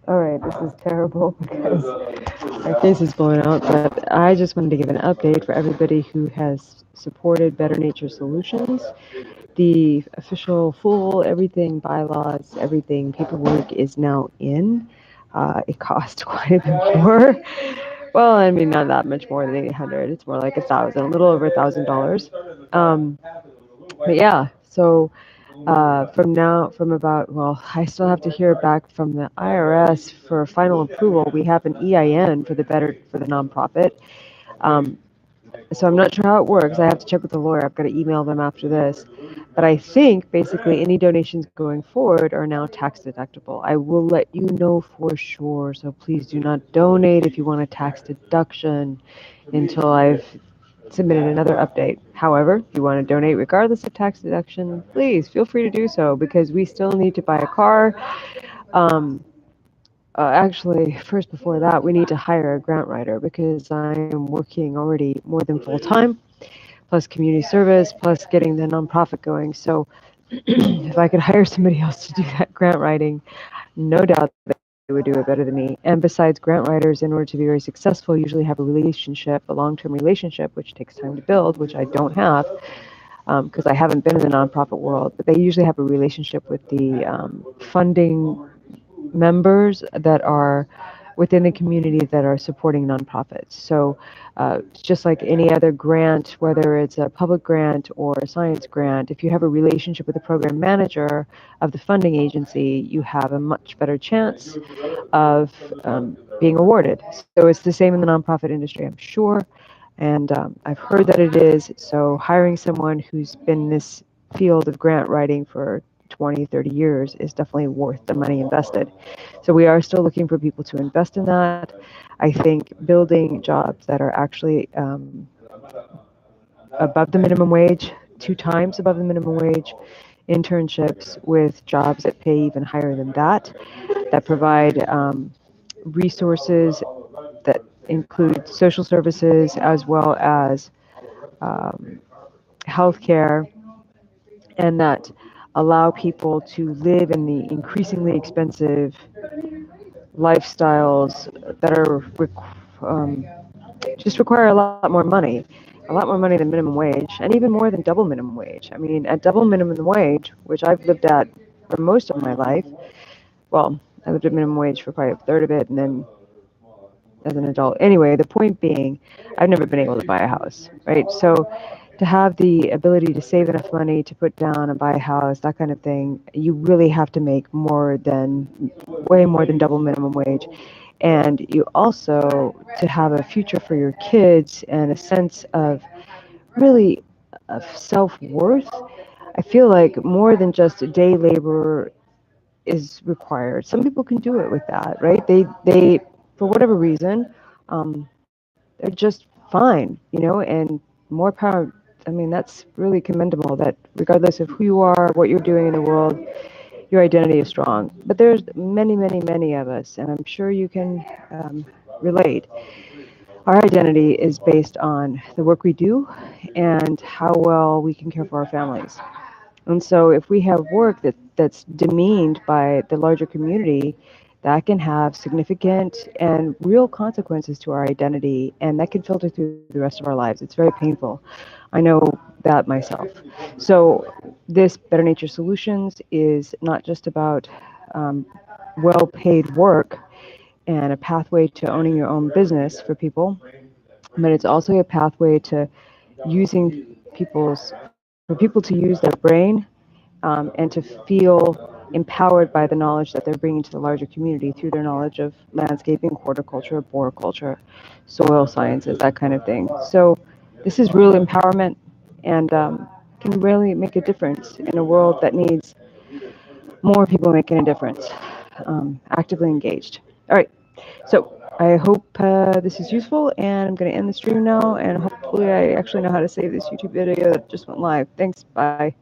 All right, this is terrible because my face is blowing out, but I just wanted to give an update for everybody who has supported Better Nature Solutions. The official full everything bylaws, everything paperwork is now in. It cost quite a bit more. Well, I mean, not that much more than 800. It's more like 1,000, a little over $1,000. But yeah, so from about, well, I still have to hear back from the IRS for final approval. We have an EIN for the nonprofit. Um, so I'm not sure how it works. I have to check with the lawyer. I've got to email them after this. But I think basically any donations going forward are now tax deductible. I will let you know for sure. So please do not donate if you want a tax deduction until I've submitted another update. However, if you want to donate regardless of tax deduction, please feel free to do so because we still need to buy a car. Um, Actually, first before that, we need to hire a grant writer because I am working already more than full time, plus community service, plus getting the nonprofit going. So if I could hire somebody else to do that grant writing, no doubt they would do it better than me. And besides, grant writers, in order to be very successful, usually have a relationship, a long-term relationship, which takes time to build, which I don't have because I haven't been in the nonprofit world. But they usually have a relationship with the funding members that are within the community that are supporting nonprofits. So just like any other grant, whether it's a public grant or a science grant, if you have a relationship with the program manager of the funding agency, you have a much better chance of being awarded. So it's the same in the nonprofit industry, I'm sure. And I've heard that it is. So hiring someone who's been in this field of grant writing for 20, 30 years is definitely worth the money invested. So we are still looking for people to invest in that. I think building jobs that are actually above the minimum wage, 2 times above the minimum wage, internships with jobs that pay even higher than that provide resources that include social services as well as um, healthcare, and that allow people to live in the increasingly expensive lifestyles that are just require a lot more money, a lot more money than minimum wage, and even more than double minimum wage. I mean, at double minimum wage, which I've lived at for most of my life, well, I lived at minimum wage for probably a third of it, and then as an adult. Anyway, the point being, I've never been able to buy a house, right? So to have the ability to save enough money to put down and buy a house, that kind of thing, you really have to make way more than double minimum wage. And you also, to have a future for your kids and a sense of really of self-worth, I feel like more than just day labor is required. Some people can do it with that, right? They for whatever reason, they're just fine, and more power. I mean, that's really commendable that regardless of who you are, what you're doing in the world, your identity is strong. But there's many, many, many of us, and I'm sure you can relate. Our identity is based on the work we do and how well we can care for our families. And so if we have work that's demeaned by the larger community, that can have significant and real consequences to our identity, and that can filter through the rest of our lives. It's very painful. I know that myself. So this Better Nature Solutions is not just about well-paid work and a pathway to owning your own business for people, but it's also a pathway to using for people to use their brain and to feel empowered by the knowledge that they're bringing to the larger community through their knowledge of landscaping, horticulture, arboriculture, soil sciences, that kind of thing. So this is real empowerment and can really make a difference in a world that needs more people making a difference, actively engaged. All right, so I hope this is useful, and I'm going to end the stream now, and hopefully I actually know how to save this YouTube video that just went live. Thanks, bye.